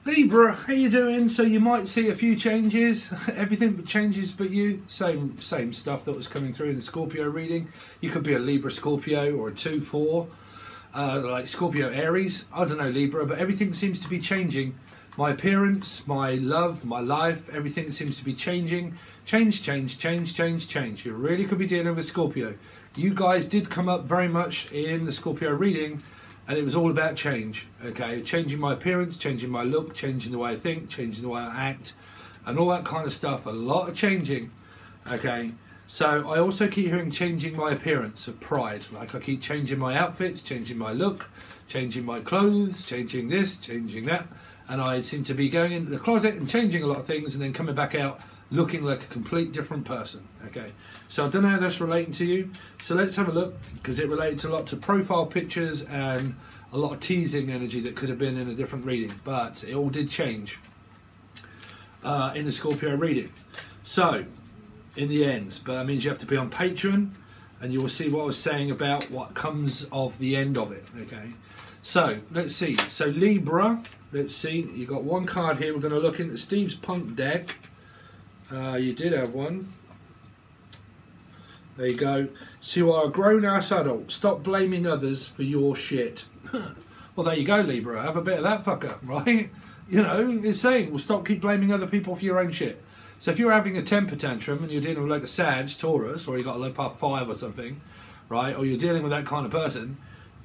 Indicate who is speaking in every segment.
Speaker 1: Libra, how you doing? So you might see a few changes, everything but changes but you. Same stuff that was coming through in the Scorpio reading. You could be a Libra Scorpio or a 2-4, like Scorpio Aries. I don't know Libra, but everything seems to be changing. My appearance, my love, my life, everything seems to be changing. Change. You really could be dealing with Scorpio. You guys did come up very much in the Scorpio reading, and it was all about change, okay? Changing my appearance, changing my look, changing the way I think, changing the way I act, and all that kind of stuff. A lot of changing, okay? So I also keep hearing changing my appearance of pride. Like I keep changing my outfits, changing my look, changing my clothes, changing this, changing that. And I seem to be going into the closet and changing a lot of things and then coming back out looking like a complete different person, okay? So I don't know how that's relating to you. So let's have a look, because it relates a lot to profile pictures and a lot of teasing energy that could have been in a different reading. But it all did change in the Scorpio reading. So, in the end, but that means you have to be on Patron, and you will see what I was saying about what comes of the end of it, okay? So, let's see. So, Libra, let's see. You've got one card here. We're going to look into Steve's Punk deck. You did have one. There you go. So you are a grown-ass adult. Stop blaming others for your shit. Well, there you go, Libra. Have a bit of that fucker, right? You know, it's saying, well, stop keep blaming other people for your own shit. So if you're having a temper tantrum and you're dealing with like a Sag, Taurus, or you got a low path 5 or something, right? Or you're dealing with that kind of person,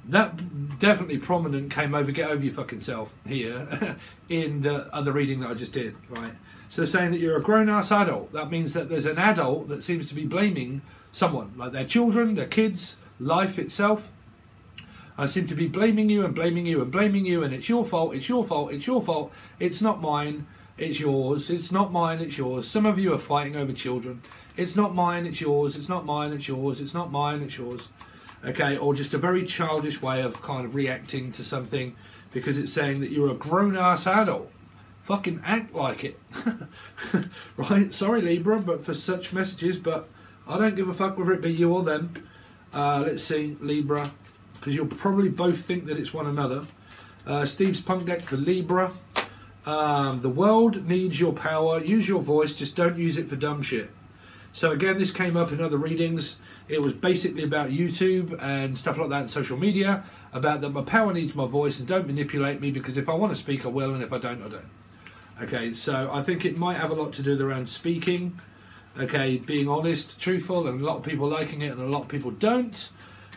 Speaker 1: that definitely prominent came over, get over your fucking self here in the other reading that I just did, right? So they're saying that you're a grown-ass adult. That means that there's an adult that seems to be blaming someone, like their children, their kids, life itself. I seem to be blaming you and blaming you and blaming you, and it's your fault, it's your fault, it's your fault. It's not mine, it's yours. It's not mine, it's yours. Some of you are fighting over children. It's not mine, it's yours. It's not mine, it's yours. It's not mine, it's yours. Okay, or just a very childish way of kind of reacting to something because it's saying that you're a grown-ass adult. Fucking act like it. Right? Sorry, Libra, but for such messages, but I don't give a fuck whether it be you or them. Let's see, Libra, because you'll probably both think that it's one another. Steve's Punk deck for Libra. The world needs your power. Use your voice, just don't use it for dumb shit. So again, this came up in other readings. It was basically about YouTube and stuff like that and social media, about that my power needs my voice and don't manipulate me, because if I want to speak, I will, and if I don't, I don't. Okay, so I think it might have a lot to do with around speaking, okay, being honest, truthful, and a lot of people liking it and a lot of people don't.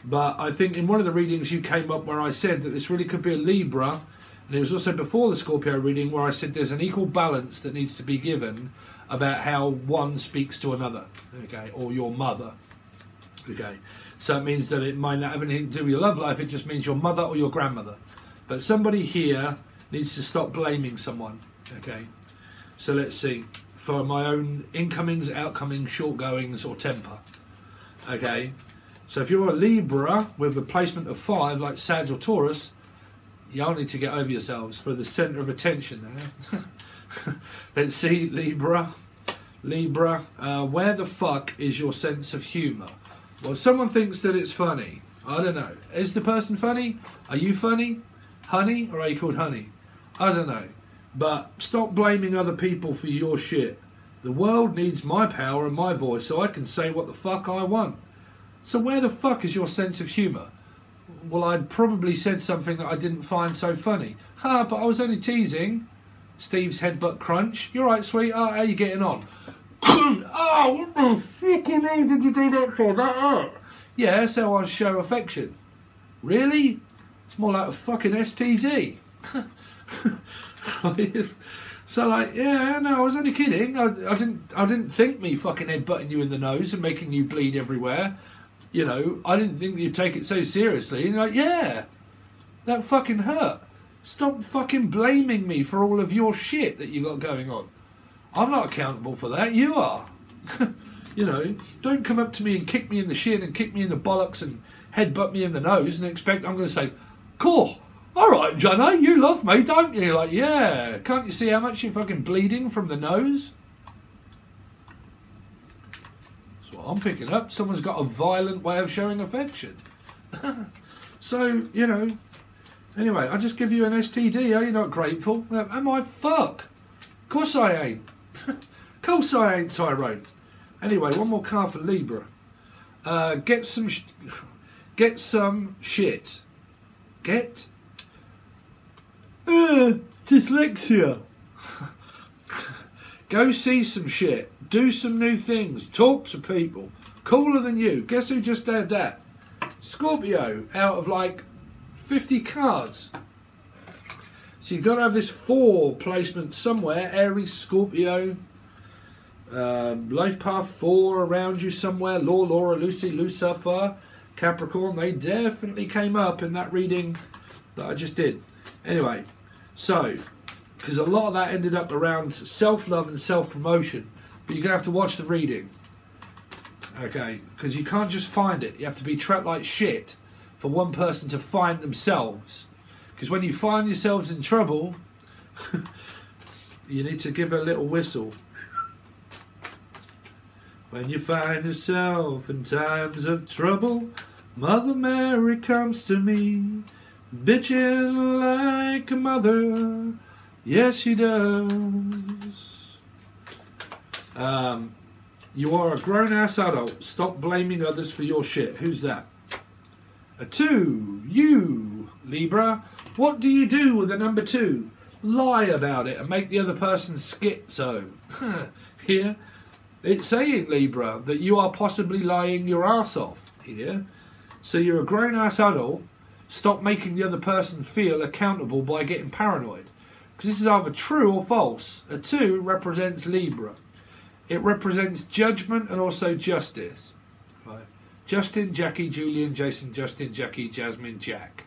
Speaker 1: But I think in one of the readings you came up where I said that this really could be a Libra, and it was also before the Scorpio reading where I said there's an equal balance that needs to be given about how one speaks to another, okay, or your mother, okay. So it means that it might not have anything to do with your love life, it just means your mother or your grandmother. But somebody here needs to stop blaming someone. Okay, so let's see, for my own incomings, outcomings, short-goings or temper. Okay, so if you're a Libra with a placement of 5 like Sag or Taurus, y'all need to get over yourselves for the centre of attention there. Let's see, Libra, where the fuck is your sense of humour? Well, someone thinks that it's funny. I don't know, is the person funny? Are you funny? Honey? Or are you called Honey? I don't know. But stop blaming other people for your shit. The world needs my power and my voice so I can say what the fuck I want. So where the fuck is your sense of humour? Well, I'd probably said something that I didn't find so funny. But I was only teasing. Steve's headbutt crunch. You're right, sweetheart, how you getting on? Oh, what the fucking hell did you do that for? That hurt. Yeah, so I show affection. Really? It's more like a fucking STD. So like, yeah, no, I was only kidding. I didn't think me fucking headbutting you in the nose and making you bleed everywhere. You know, I didn't think you'd take it so seriously. And like, yeah, that fucking hurt. Stop fucking blaming me for all of your shit that you got going on. I'm not accountable for that. You are. You know, don't come up to me and kick me in the shin and kick me in the bollocks and headbutt me in the nose and expect I'm going to say, cool. All right, Johnny, you love me, don't you? Like, yeah. Can't you see how much you're fucking bleeding from the nose? That's what I'm picking up. Someone's got a violent way of showing affection. So, you know, Anyway, I just give you an STD, are you not grateful? Am I? Fuck. Of course I ain't. Of course I ain't, Tyrone. Anyway, one more card for Libra. Get some shit. Get? Dyslexia. Go see some shit. Do some new things. Talk to people. Cooler than you. Guess who just had that? Scorpio, out of like 50 cards. So you've got to have this 4 placement somewhere. Aries, Scorpio, life path 4 around you somewhere. Laura, Lucy, Lucifer, Capricorn. They definitely came up in that reading that I just did. Anyway, so, because a lot of that ended up around self-love and self-promotion. But you're going to have to watch the reading. Okay, because you can't just find it. You have to be trapped like shit for one person to find themselves. Because when you find yourselves in trouble, you need to give a little whistle. When you find yourself in times of trouble, Mother Mary comes to me, bitching like a mother. Yes, she does. You are a grown-ass adult. Stop blaming others for your shit. Who's that? A 2. You, Libra. What do you do with a number 2? Lie about it and make the other person schizo. Here, it's saying, Libra, that you are possibly lying your ass off. Here. So you're a grown-ass adult. Stop making the other person feel accountable by getting paranoid. Because this is either true or false. A 2 represents Libra. It represents judgment and also justice. Right. Justin, Jackie, Julian, Jason, Justin, Jackie, Jasmine, Jack.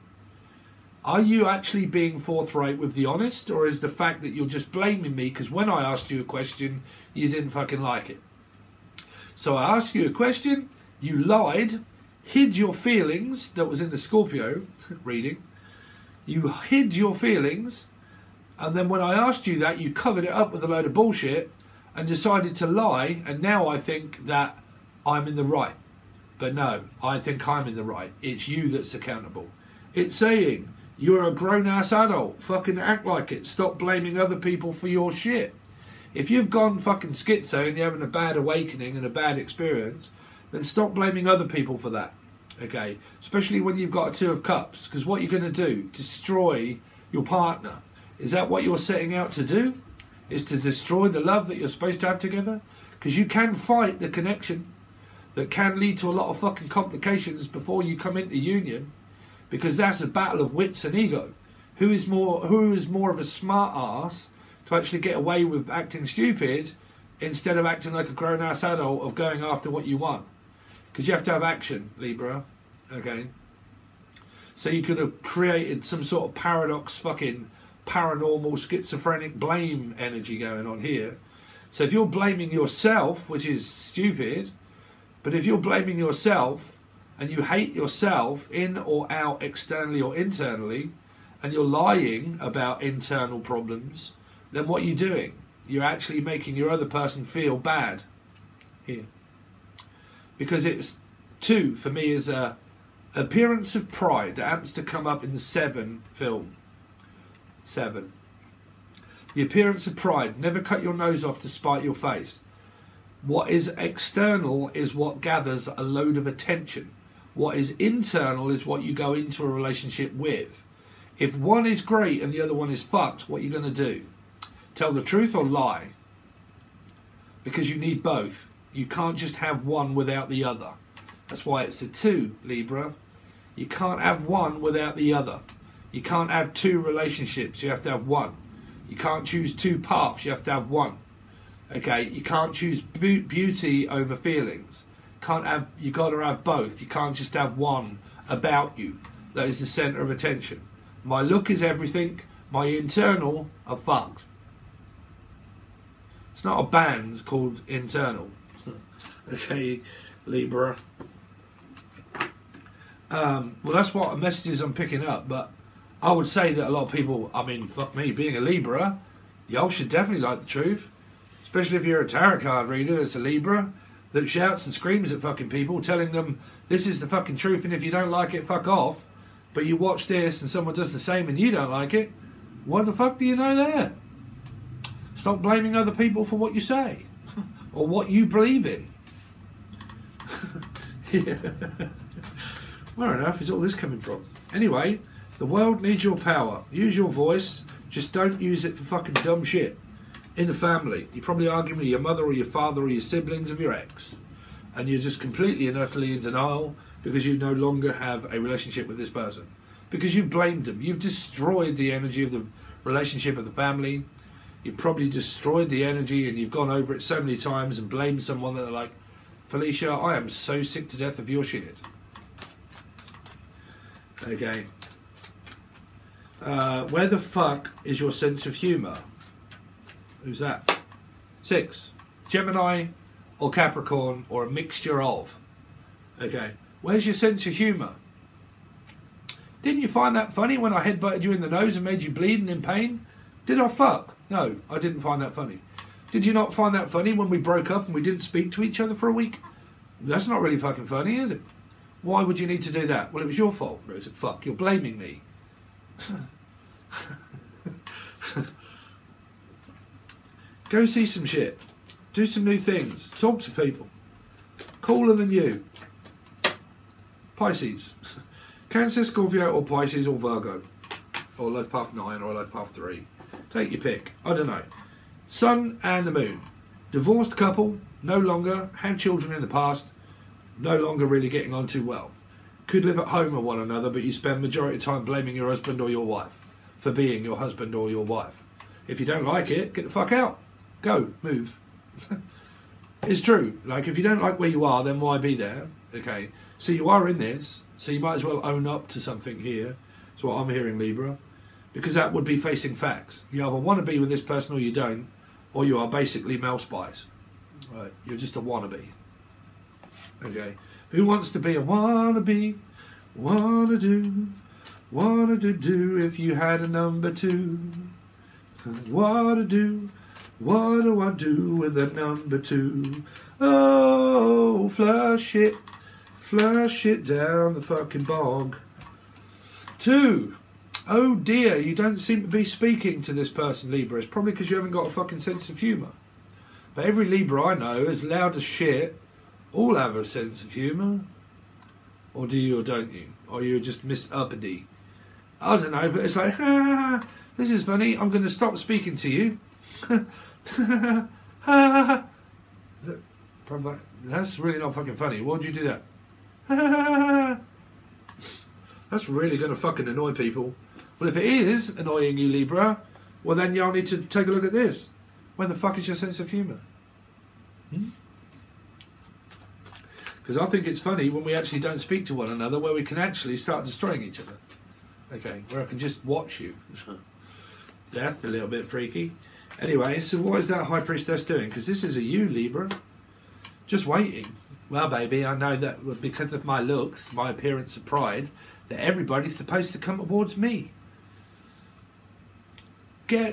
Speaker 1: Are you actually being forthright with the honest, or is the fact that you're just blaming me because when I asked you a question, you didn't fucking like it? So I asked you a question, you lied, hid your feelings, that was in the Scorpio reading. You hid your feelings, and then when I asked you that, you covered it up with a load of bullshit, and decided to lie, and now I think that I'm in the right. But no, I think I'm in the right. It's you that's accountable. It's saying, you're a grown-ass adult. Fucking act like it. Stop blaming other people for your shit. If you've gone fucking schizo and you're having a bad awakening and a bad experience, then stop blaming other people for that. Okay? Especially when you've got a 2 of Cups. Because what you're going to do, destroy your partner. Is that what you're setting out to do? Is to destroy the love that you're supposed to have together? Because you can fight the connection that can lead to a lot of fucking complications before you come into union, because that's a battle of wits and ego. Who is more of a smart ass to actually get away with acting stupid instead of acting like a grown ass adult of going after what you want? Because you have to have action, Libra. Okay. So you could have created some sort of paradox fucking paranormal schizophrenic blame energy going on here. So if you're blaming yourself, which is stupid, but if you're blaming yourself and you hate yourself in or out, externally or internally, and you're lying about internal problems, then what are you doing? You're actually making your other person feel bad here. Because it's 2 for me is a appearance of pride that happens to come up in the 7 film. 7. The appearance of pride. Never cut your nose off to spite your face. What is external is what gathers a load of attention. What is internal is what you go into a relationship with. If one is great and the other one is fucked, what are you going to do? Tell the truth or lie? Because you need both. You can't just have one without the other. That's why it's a 2, Libra. You can't have one without the other. You can't have 2 relationships, you have to have 1. You can't choose 2 paths, you have to have 1. Okay, you can't choose beauty over feelings. You got to have both. You can't just have one about you that is the centre of attention. My look is everything, my internal are fucked. It's not a band called Internal. Okay, Libra. Well, that's what messages I'm picking up, but I would say that a lot of people, I mean, fuck me, being a Libra, y'all should definitely like the truth. Especially if you're a tarot card reader that's a Libra, that shouts and screams at fucking people, telling them this is the fucking truth, and if you don't like it, fuck off. but you watch this and someone does the same and you don't like it, what the fuck do you know there? Stop blaming other people for what you say or what you believe in. Yeah. Where on earth is all this coming from? Anyway, the world needs your power. Use your voice. Just don't use it for fucking dumb shit. In the family, you're probably arguing with your mother or your father or your siblings of your ex. And you're just completely and utterly in denial because you no longer have a relationship with this person. Because you've blamed them. You've destroyed the energy of the relationship of the family. You've probably destroyed the energy and you've gone over it so many times and blamed someone that they're like, Felicia, I am so sick to death of your shit. Okay. Where the fuck is your sense of humour? Who's that? 6. Gemini or Capricorn or a mixture of. Okay. Where's your sense of humour? Didn't you find that funny when I headbutted you in the nose and made you bleed and in pain? Did I fuck? No, I didn't find that funny. Did you not find that funny when we broke up and we didn't speak to each other for a week? That's not really fucking funny, is it? Why would you need to do that? Well, it was your fault. Or is it fuck? You're blaming me. Go see some shit. Do some new things. Talk to people. Cooler than you. Pisces. Cancer, Scorpio, or Pisces, or Virgo. Or Life Path 9, or Life Path 3. Take your pick. I don't know. Sun and the Moon. Divorced couple. No longer. Had children in the past. No longer really getting on too well. Could live at home with one another, but you spend majority of time blaming your husband or your wife for being your husband or your wife. If you don't like it, get the fuck out. Go. Move. It's true. Like, if you don't like where you are, then why be there? Okay. So you are in this, so you might as well own up to something here. That's what I'm hearing, Libra. Because that would be facing facts. You either want to be with this person or you don't, or you are basically male spies. Right. You're just a wannabe. Okay. Who wants to be a wannabe? Wanna do if you had a number 2. What do I do with a number 2? Oh, flush it down the fucking bog. 2. Oh dear, you don't seem to be speaking to this person, Libra. It's probably because you haven't got a fucking sense of humour. But every Libra I know is loud as shit. All have a sense of humour. Or do you or don't you? Or you're just uppity. I don't know, but it's like, this is funny, I'm going to stop speaking to you. That's really not fucking funny. Why would you do that? That's really going to fucking annoy people. Well, if it is annoying you, Libra, well then y'all need to take a look at this. Where the fuck is your sense of humour? Because I think it's funny when we actually don't speak to one another, where we can actually start destroying each other. Okay, where I can just watch you. Death, a little bit freaky. Anyway, so what is that High Priestess doing? Because this is a you, Libra. Just waiting. Well, baby, I know that because of my looks, my appearance of pride, that everybody's supposed to come towards me.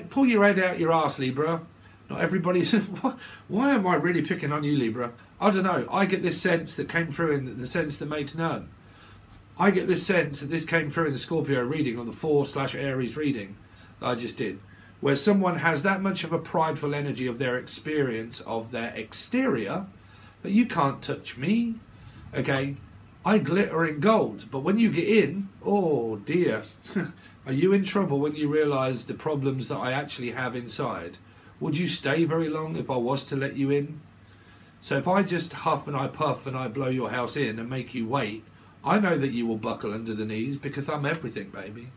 Speaker 1: Pull your head out your arse, Libra. Not everybody's... Why am I really picking on you, Libra? I don't know. I get this sense that came through in the sense that makes none. I get this sense that this came through in the Scorpio reading, or the 4/Aries reading that I just did, where someone has that much of a prideful energy of their experience of their exterior, that you can't touch me. Okay, I glitter in gold, but when you get in, oh dear, are you in trouble when you realise the problems that I actually have inside? Would you stay very long if I was to let you in? So if I just huff and I puff and I blow your house in and make you wait, I know that you will buckle under the knees because I'm everything, baby.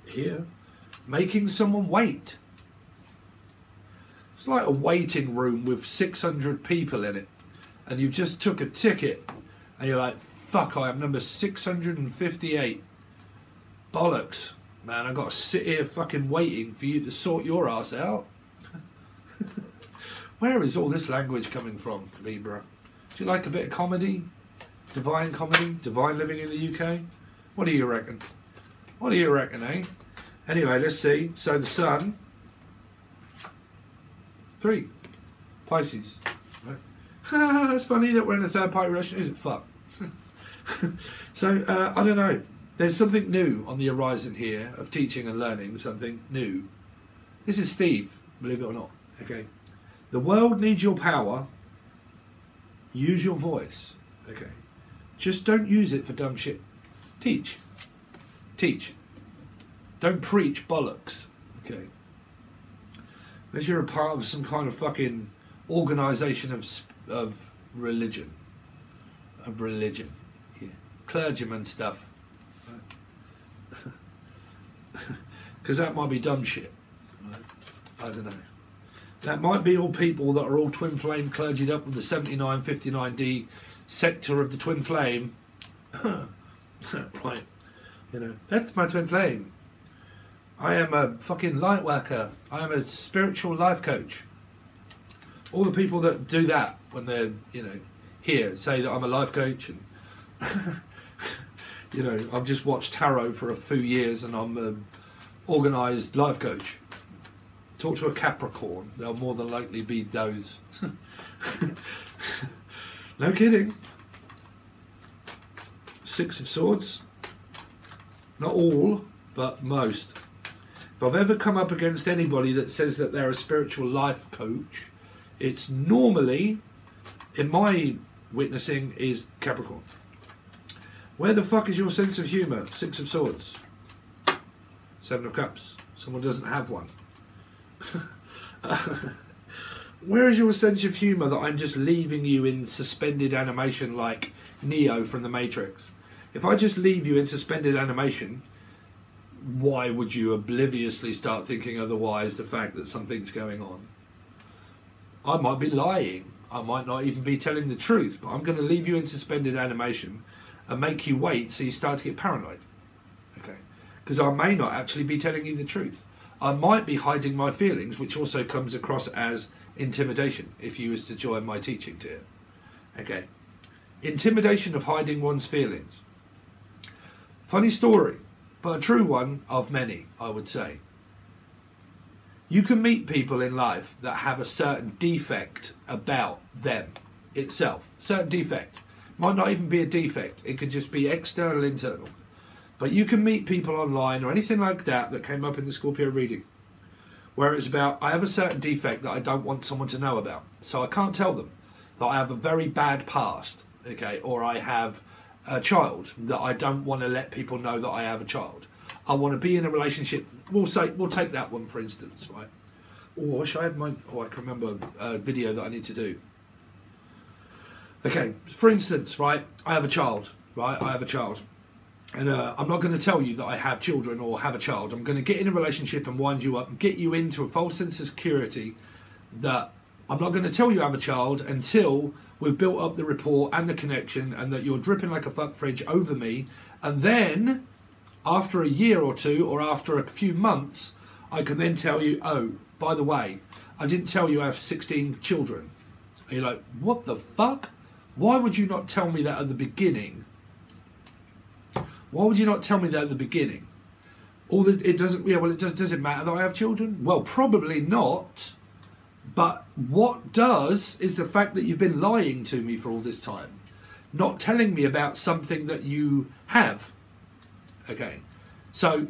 Speaker 1: Here, making someone wait. It's like a waiting room with 600 people in it, and you've just took a ticket and you're like, fuck, I am number 658. Bollocks, man, I've got to sit here fucking waiting for you to sort your ass out. Where is all this language coming from, Libra? Do you like a bit of comedy? Divine comedy? Divine living in the UK? What do you reckon? What do you reckon, eh? Anyway, let's see. So the Sun. 3. Pisces. Right. It's funny that we're in a third party relation. Is it? Fuck. So, I don't know. There's something new on the horizon here of teaching and learning, something new. This is Steve, believe it or not. Okay. The world needs your power. Use your voice. Okay. Just don't use it for dumb shit. Teach. Teach. Don't preach bollocks. Okay. Unless you're a part of some kind of fucking organisation of religion. Of religion. Yeah. Clergyman stuff. Because that might be dumb shit. Right? I don't know. That might be all people that are all twin flame clergied up with the 7959D sector of the twin flame. Right. You know, that's my twin flame. I am a fucking light worker. I am a spiritual life coach. All the people that do that when they're, you know, here say that I'm a life coach and you know, I've just watched tarot for a few years and I'm an organised life coach. Talk to a Capricorn, they'll more than likely be those. No kidding. Six of Swords. Not all, but most. If I've ever come up against anybody that says that they're a spiritual life coach, it's normally, in my witnessing, is Capricorn. Where the fuck is your sense of humour? Six of Swords. Seven of Cups. Someone doesn't have one. Where is your sense of humour that I'm just leaving you in suspended animation like Neo from the Matrix? If I just leave you in suspended animation, why would you obliviously start thinking otherwise the fact that something's going on? I might be lying. I might not even be telling the truth, but I'm going to leave you in suspended animation and make you wait so you start to get paranoid. Okay? Because I may not actually be telling you the truth. I might be hiding my feelings, which also comes across as intimidation if you was to join my teaching tier. Okay? Intimidation of hiding one's feelings. Funny story, but a true one of many, I would say. You can meet people in life that have a certain defect about them itself. Certain defect. Might not even be a defect. It could just be external, internal. But you can meet people online or anything like that that came up in the Scorpio reading, where it's about, I have a certain defect that I don't want someone to know about. So I can't tell them that I have a very bad past, okay, or I have a child that I don't want to let people know that I have a child. I want to be in a relationship. We'll take that one for instance, right? Oh, I wish I had my. Oh, I can remember a video that I need to do. Okay, for instance, right? I have a child, right? I have a child. And I'm not going to tell you that I have children or have a child. I'm going to get in a relationship and wind you up and get you into a false sense of security that I'm not going to tell you I have a child until we've built up the rapport and the connection and that you're dripping like a fuck fridge over me. And then, after a year or two or after a few months, I can then tell you, oh, by the way, I didn't tell you I have 16 children. And you're like, what the fuck? Why would you not tell me that at the beginning? Why would you not tell me that at the beginning? It doesn't matter that I have children? Well, probably not. But what does is the fact that you've been lying to me for all this time. Not telling me about something that you have. Okay. So,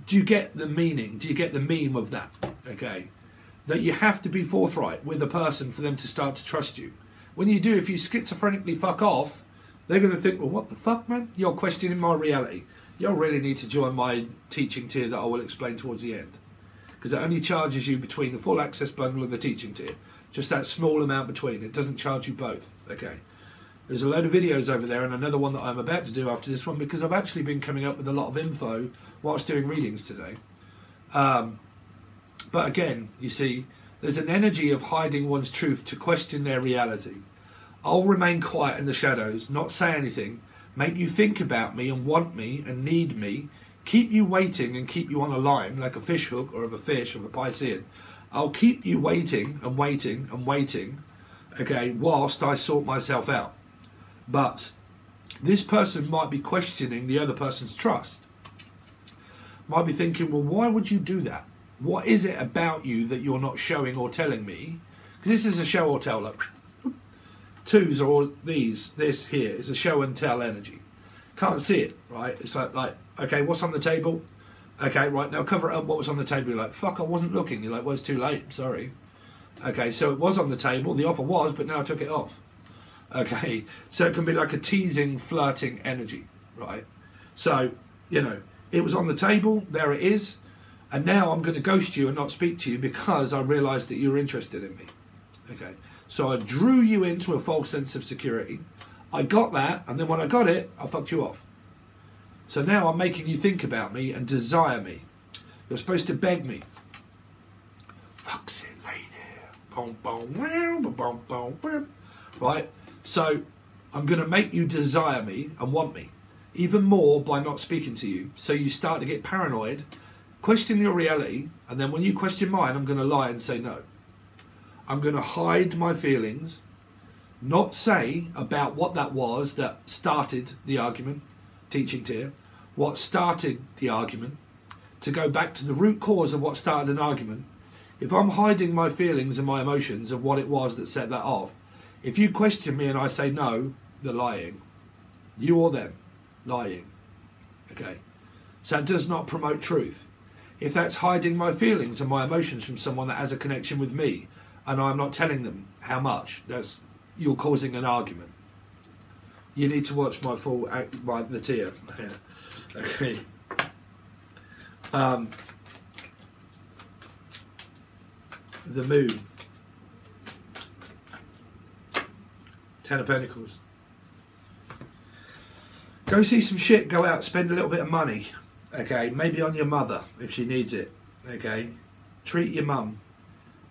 Speaker 1: do you get the meaning? Do you get the meme of that? Okay. That you have to be forthright with a person for them to start to trust you. When you do, if you schizophrenically fuck off, they're going to think, well, what the fuck, man? You're questioning my reality. You'll really need to join my teaching tier that I will explain towards the end. Because it only charges you between the full access bundle and the teaching tier. Just that small amount between. It doesn't charge you both. Okay. There's a load of videos over there and another one that I'm about to do after this one because I've actually been coming up with a lot of info whilst doing readings today. But again, you see, there's an energy of hiding one's truth to question their reality. I'll remain quiet in the shadows, not say anything, make you think about me and want me and need me, keep you waiting and keep you on a line like a fish hook or of a fish of a Piscean. I'll keep you waiting and waiting and waiting, okay, whilst I sort myself out. But this person might be questioning the other person's trust. Might be thinking, well, why would you do that? What is it about you that you're not showing or telling me? Because this is a show or tell, look. Twos are all these. This here is a show and tell energy. Can't see it, right? It's like, okay, what's on the table? Okay, right, now cover it up. What was on the table? You're like, fuck, I wasn't looking. You're like, well, it's too late. Sorry. Okay, so it was on the table. The offer was, but now I took it off. Okay, so it can be like a teasing, flirting energy, right? So, you know, it was on the table. There it is. And now I'm going to ghost you and not speak to you because I realised that you're interested in me. Okay, so I drew you into a false sense of security. I got that, and then when I got it, I fucked you off. So now I'm making you think about me and desire me. You're supposed to beg me. Fuck's it, lady. Boom, boom, boom, boom, boom, boom. Right? So I'm going to make you desire me and want me even more by not speaking to you. So you start to get paranoid, question your reality, and then when you question mine, I'm going to lie and say no. I'm going to hide my feelings, not say about what that was that started the argument, teaching tier, what started the argument, to go back to the root cause of what started an argument. If I'm hiding my feelings and my emotions of what it was that set that off, if you question me and I say no, they're lying. You or them, lying. Okay? So that does not promote truth. If that's hiding my feelings and my emotions from someone that has a connection with me, and I'm not telling them how much, you're causing an argument. You need to watch my full, the tier. Okay. The moon. 10 of Pentacles. Go see some shit, go out, spend a little bit of money. Okay, maybe on your mother if she needs it. Okay, treat your mum.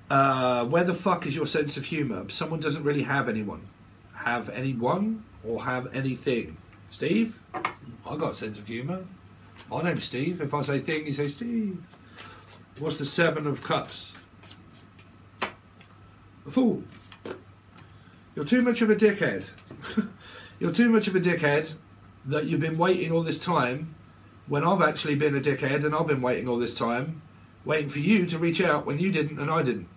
Speaker 1: Where the fuck is your sense of humour? Someone doesn't really have anyone. Have anyone or have anything? Steve? I got a sense of humour. My name's Steve. If I say thing, you say Steve. What's the 7 of Cups? A fool. You're too much of a dickhead. You're too much of a dickhead that you've been waiting all this time when I've actually been a dickhead and I've been waiting all this time waiting for you to reach out when you didn't and I didn't.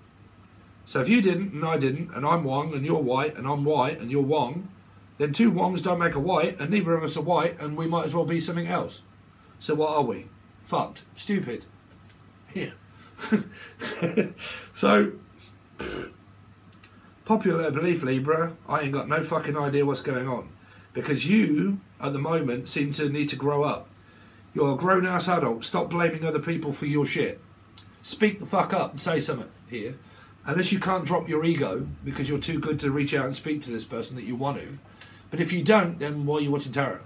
Speaker 1: So if you didn't and I didn't and I'm Wong and you're white and I'm white and you're Wong, then two Wongs don't make a white and neither of us are white and we might as well be something else. So what are we? Fucked. Stupid. Here. So, popular belief, Libra, I ain't got no fucking idea what's going on. Because you, at the moment, seem to need to grow up. You're a grown-ass adult. Stop blaming other people for your shit. Speak the fuck up and say something here. Unless you can't drop your ego because you're too good to reach out and speak to this person that you want to. But if you don't, then why are you watching tarot?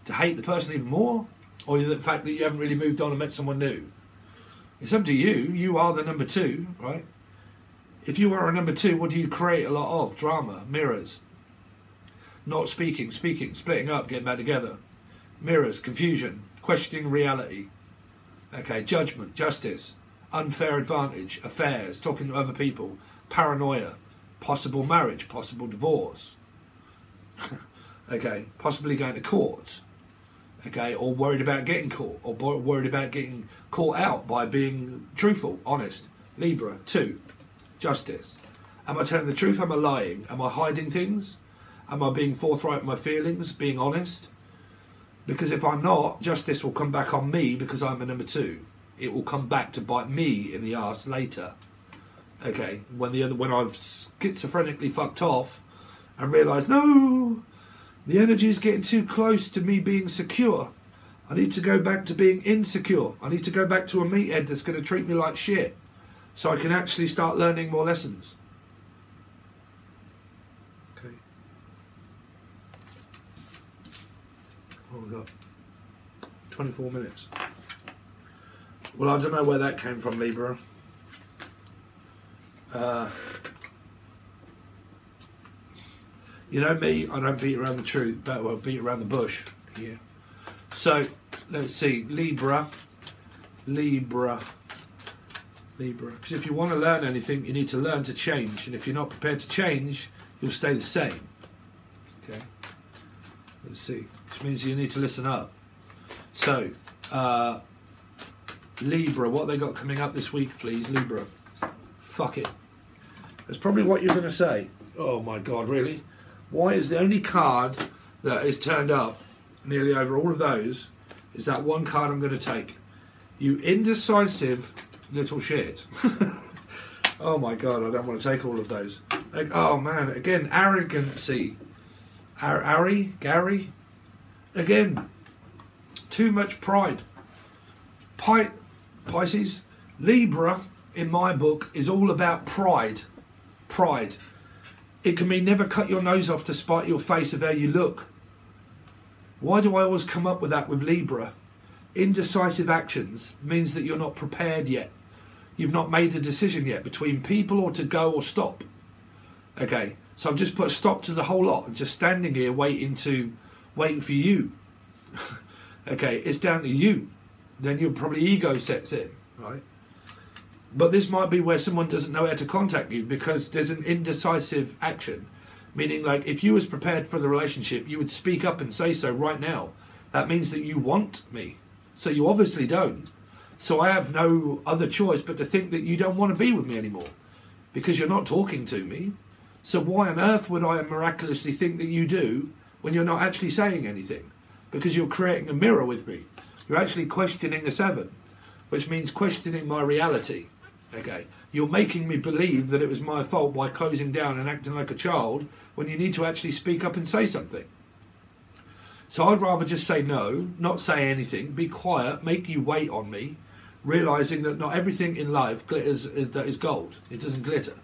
Speaker 1: To hate the person even more? Or the fact that you haven't really moved on and met someone new? It's up to you. You are the number 2, right? If you are a number 2, what do you create a lot of? Drama, mirrors. Not speaking, splitting up, getting back together. Mirrors, confusion, questioning reality. Okay, judgment, justice, unfair advantage, affairs, talking to other people, paranoia, possible marriage, possible divorce. Okay, possibly going to court. Okay, or worried about getting caught, or worried about getting caught out by being truthful, honest. Libra, 2, justice. Am I telling the truth? Am I lying? Am I hiding things? Am I being forthright with my feelings, being honest? Because if I'm not, justice will come back on me because I'm a number 2. It will come back to bite me in the arse later. Okay, when I've schizophrenically fucked off and realised, no, the energy is getting too close to me being secure. I need to go back to being insecure. I need to go back to a meathead that's going to treat me like shit so I can actually start learning more lessons. Okay. Oh my God. 24 minutes. Well, I don't know where that came from, Libra. You know me, I don't beat around the truth, but well, beat around the bush here. So, let's see, Libra. Because if you want to learn anything, you need to learn to change. And if you're not prepared to change, you'll stay the same. Okay? Let's see. Which means you need to listen up. So, Libra, what they got coming up this week, please, Libra? Fuck it. That's probably what you're going to say. Oh my God, really? Why is the only card that is turned up nearly over all of those is that one card I'm going to take? You indecisive little shit. Oh my God, I don't want to take all of those. Like, oh man, again, arrogancy. Gary? Again, too much pride. Pisces, Libra, in my book, is all about pride. Pride. It can mean never cut your nose off to spite your face of how you look. Why do I always come up with that with Libra? Indecisive actions means that you're not prepared yet. You've not made a decision yet between people or to go or stop. Okay, so I've just put a stop to the whole lot and just standing here waiting for you. Okay, it's down to you. Then your probably ego sets in, right? But this might be where someone doesn't know how to contact you because there's an indecisive action. Meaning, like, if you was prepared for the relationship, you would speak up and say so right now. That means that you want me. So you obviously don't. So I have no other choice but to think that you don't want to be with me anymore. Because you're not talking to me. So why on earth would I miraculously think that you do when you're not actually saying anything? Because you're creating a mirror with me. You're actually questioning a 7. Which means questioning my reality. Okay, you're making me believe that it was my fault by closing down and acting like a child when you need to actually speak up and say something. So I'd rather just say no, not say anything, be quiet, make you wait on me, realising that not everything in life glitters that is gold. It doesn't glitter.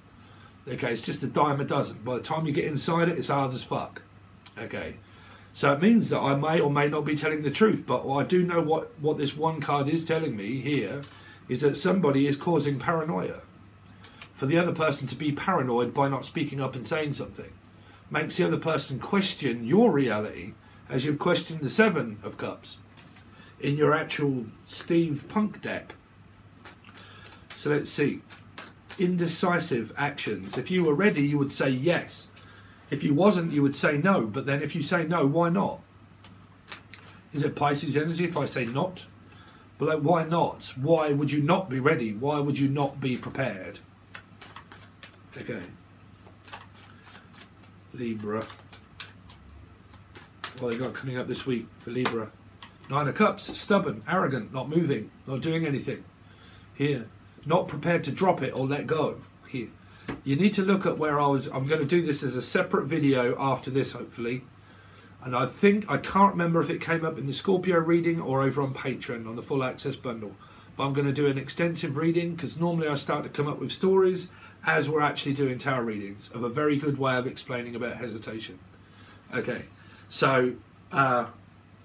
Speaker 1: Okay, it's just a dime a dozen. By the time you get inside it, it's hard as fuck. Okay, so it means that I may or may not be telling the truth, but I do know what this one card is telling me here is that somebody is causing paranoia. For the other person to be paranoid by not speaking up and saying something makes the other person question your reality as you've questioned the 7 of Cups in your actual Steve Punk deck. So let's see. Indecisive actions. If you were ready, you would say yes. If you wasn't, you would say no. But then if you say no, why not? Is it Pisces energy if I say not? But like, why not? Why would you not be ready? Why would you not be prepared? Okay. Libra. What they got coming up this week for Libra? 9 of Cups. Stubborn, arrogant, not moving, not doing anything. Here. Not prepared to drop it or let go. Here. You need to look at where I'm going to do this as a separate video after this, hopefully. And I can't remember if it came up in the Scorpio reading or over on Patron on the full access bundle. But I'm going to do an extensive reading because normally I start to come up with stories as we're actually doing tarot readings of a very good way of explaining about hesitation. Okay, so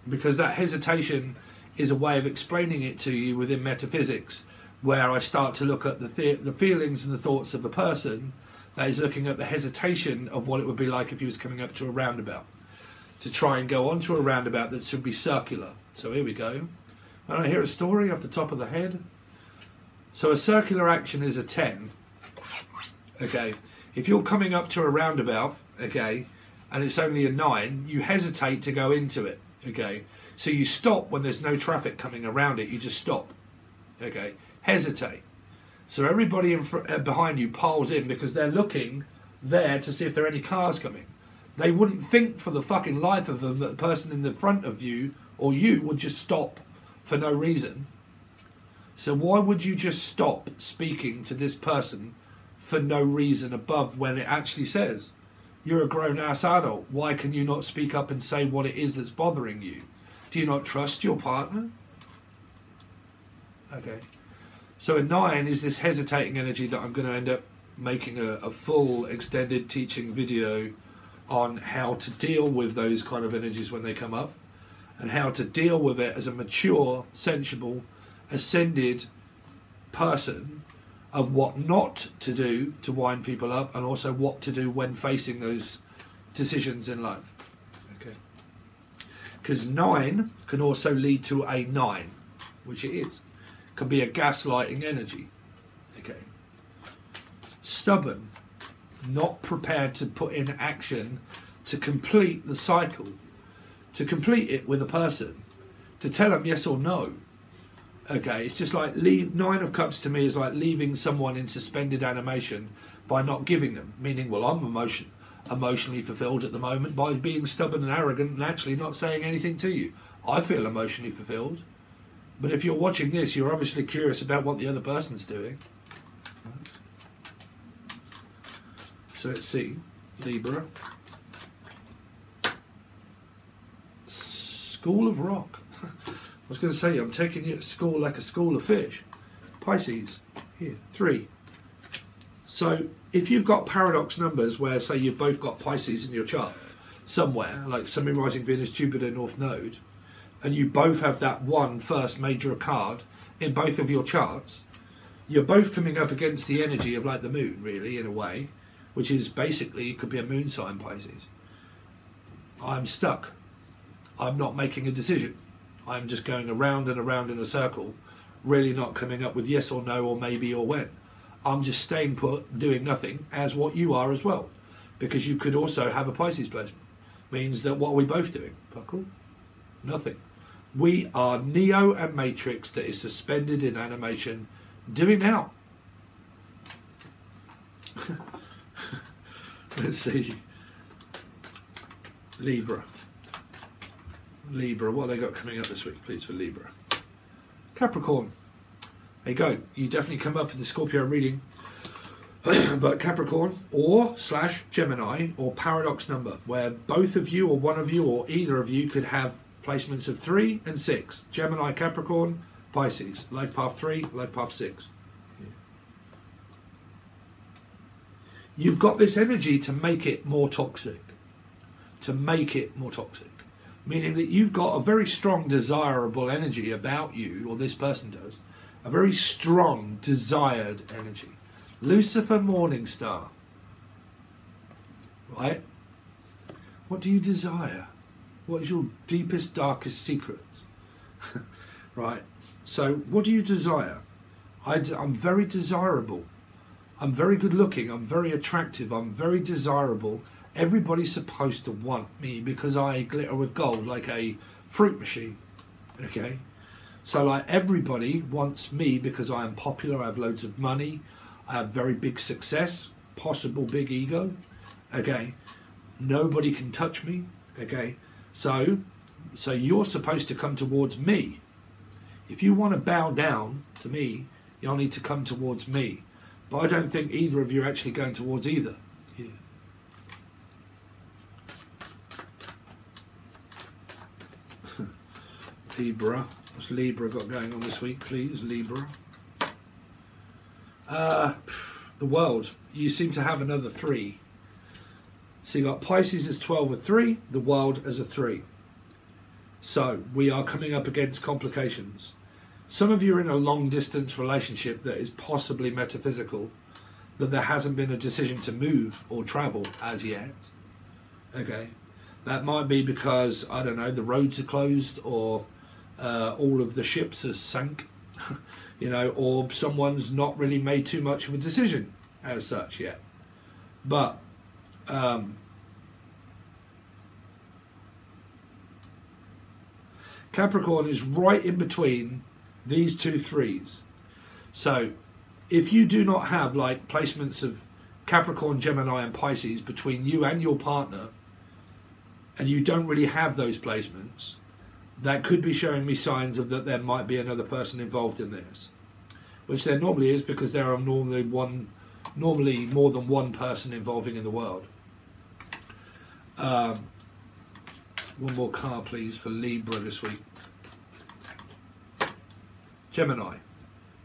Speaker 1: because that hesitation is a way of explaining it to you within metaphysics, where I start to look at the feelings and the thoughts of the person that is looking at the hesitation of what it would be like if he was coming up to a roundabout. To try and go onto a roundabout that should be circular. So here we go. And I hear a story off the top of the head. So a circular action is a 10. Okay. If you're coming up to a roundabout, okay, and it's only a 9, you hesitate to go into it. Okay. So you stop when there's no traffic coming around it. You just stop. Okay. Hesitate. So everybody behind you piles in because they're looking there to see if there are any cars coming. They wouldn't think for the fucking life of them that the person in the front of you or you would just stop for no reason. So why would you just stop speaking to this person for no reason above when it actually says you're a grown-ass adult? Why can you not speak up and say what it is that's bothering you? Do you not trust your partner? Okay. So a 9 is this hesitating energy that I'm going to end up making a full extended teaching video on how to deal with those kind of energies when they come up and how to deal with it as a mature, sensible, ascended person of what not to do to wind people up and also what to do when facing those decisions in life. Okay. Because 9 can also lead to a 9, which it is. Can be a gaslighting energy. Okay. Stubborn. Not prepared to put in action to complete the cycle, to complete it with a person, to tell them yes or no. Okay, it's just like 9 of Cups to me is like leaving someone in suspended animation by not giving them, meaning, well, emotionally fulfilled at the moment by being stubborn and arrogant and actually not saying anything to you. I feel emotionally fulfilled. But if you're watching this, you're obviously curious about what the other person's doing. So let's see. Libra. School of Rock. I was going to say, I'm taking you to school like a school of fish. Pisces. Here, 3. So if you've got paradox numbers where, say, you've both got Pisces in your chart somewhere, like Sun, Moon, Rising, Venus, Jupiter, North Node, and you both have that one first major card in both of your charts, you're both coming up against the energy of like the moon, really, in a way, which is basically, it could be a moon sign, Pisces. I'm stuck. I'm not making a decision. I'm just going around and around in a circle, really not coming up with yes or no or maybe or when. I'm just staying put, doing nothing, as what you are as well. Because you could also have a Pisces placement. Means that what are we both doing? Fuck all. Nothing. We are Neo and Matrix that is suspended in animation, doing now. Let's see. Libra. Libra, what have they got coming up this week, please, for Libra? Capricorn. There you go. You definitely come up in the Scorpio reading. But Capricorn or / Gemini or paradox number, where both of you or one of you or either of you could have placements of 3 and 6. Gemini, Capricorn, Pisces. Life path 3, life path 6. You've got this energy to make it more toxic. To make it more toxic. Meaning that you've got a very strong, desirable energy about you, or this person does. A very strong, desired energy. Lucifer Morningstar. Right? What do you desire? What is your deepest, darkest secrets? Right? So, what do you desire? I'm very desirable. I'm very good looking. I'm very attractive. I'm very desirable. Everybody's supposed to want me because I glitter with gold like a fruit machine. Okay? So like everybody wants me because I am popular, I have loads of money, I have very big success, possible big ego. Okay? Nobody can touch me. Okay? So you're supposed to come towards me. If you want to bow down to me, you'll need to come towards me. But I don't think either of you are actually going towards either. Yeah. Libra. What's Libra got going on this week, please? Libra. The world. You seem to have another 3. So you got Pisces as 12 with 3, the world as a 3. So we are coming up against complications. Some of you are in a long distance relationship that is possibly metaphysical, that there hasn't been a decision to move or travel as yet. Okay. That might be because, I don't know, the roads are closed or all of the ships are sunk, you know, or someone's not really made too much of a decision as such yet. But Capricorn is right in between these 2 3s. So if you do not have like placements of Capricorn, Gemini and Pisces between you and your partner, and you don't really have those placements, that could be showing me signs of that there might be another person involved in this, which there normally is, because there are normally more than one person involving in the world. One more card, please, for Libra this week. Gemini.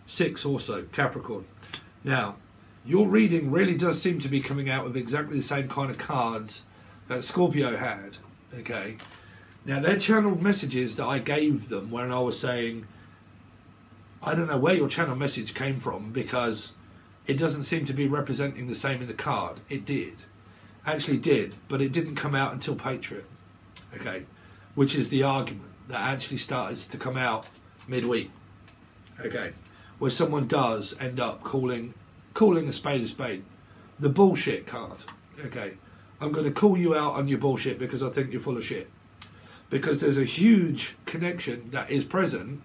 Speaker 1: 6 also, Capricorn. Now, your reading really does seem to be coming out with exactly the same kind of cards that Scorpio had. Okay. Now, they're channeled messages that I gave them when I was saying, I don't know where your channel message came from, because it doesn't seem to be representing the same in the card. It did. Actually did, but it didn't come out until Patron. Okay. Which is the argument that actually started to come out midweek. Okay. Where someone does end up calling a spade. The bullshit card. Okay. I'm going to call you out on your bullshit because I think you're full of shit. Because there's a huge connection that is present,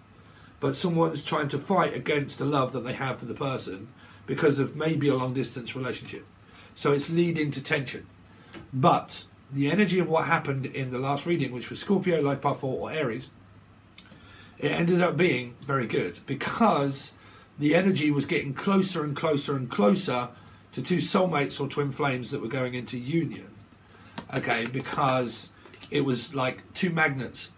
Speaker 1: but someone's trying to fight against the love that they have for the person because of maybe a long distance relationship. So it's leading to tension. But the energy of what happened in the last reading, which was Scorpio, Life Path 4 or Aries, it ended up being very good because the energy was getting closer and closer and closer to two soulmates or twin flames that were going into union. Okay, because it was like two magnets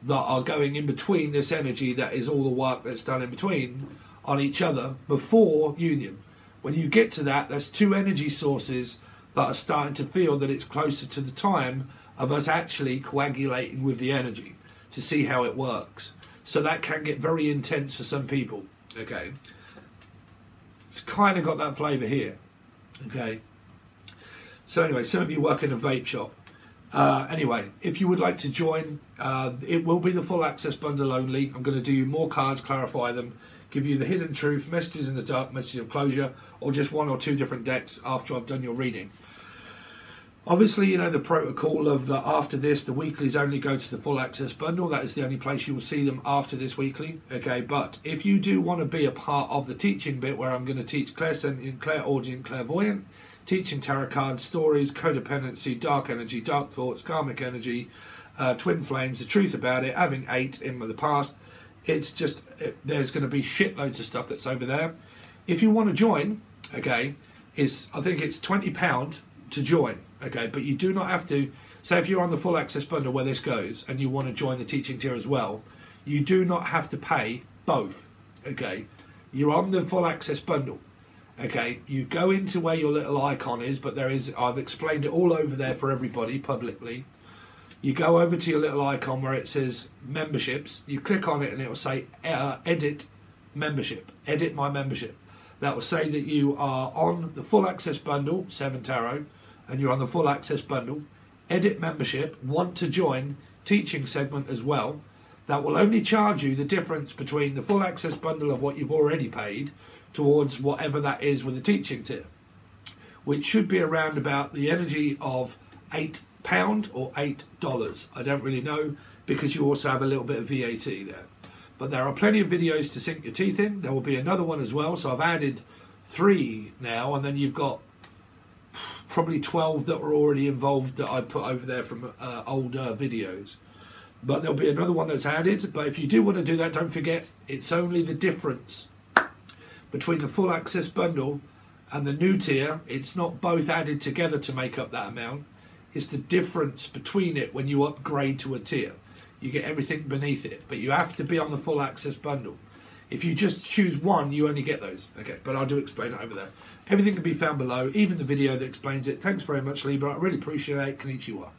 Speaker 1: that are going in between this energy that is all the work that's done in between on each other before union. When you get to that, there's two energy sources that are starting to feel that it's closer to the time of us actually coagulating with the energy to see how it works. So that can get very intense for some people. Okay, it's kind of got that flavour here. Okay, so anyway, some of you work in a vape shop. Anyway, if you would like to join, it will be the full access bundle only. I'm going to do more cards, clarify them, give you the hidden truth, messages in the dark, message of closure, or just one or two different decks after I've done your reading. Obviously, you know the protocol of the after this, the weeklies only go to the full access bundle. That is the only place you will see them after this weekly. Okay, but if you do want to be a part of the teaching bit where I'm going to teach clairsentient, clairaudient, clairvoyant, teaching tarot cards, stories, codependency, dark energy, dark thoughts, karmic energy, twin flames, the truth about it, having 8 in the past, it's just, there's going to be shitloads of stuff that's over there. If you want to join, okay, I think it's £20 to join, okay, but you do not have to, say if you're on the full access bundle where this goes and you want to join the teaching tier as well, you do not have to pay both, okay. You're on the full access bundle. Okay, you go into where your little icon is, but there is, I've explained it all over there for everybody publicly. You go over to your little icon where it says memberships, you click on it and it will say edit membership, edit my membership. That will say that you are on the full access bundle, 7 Tarot, and you're on the full access bundle, edit membership, want to join teaching segment as well. That will only charge you the difference between the full access bundle of what you've already paid towards whatever that is with the teaching tier, which should be around about the energy of £8 or $8. I don't really know, because you also have a little bit of VAT there. But there are plenty of videos to sink your teeth in. There will be another one as well, so I've added 3 now, and then you've got probably 12 that were already involved that I put over there from older videos. But there'll be another one that's added. But if you do want to do that, don't forget, it's only the difference between the full access bundle and the new tier. It's not both added together to make up that amount. It's the difference between it when you upgrade to a tier. You get everything beneath it, but you have to be on the full access bundle. If you just choose one, you only get those. Okay, but I'll do explain it over there. Everything can be found below, even the video that explains it. Thanks very much, Libra. I really appreciate it. Konnichiwa.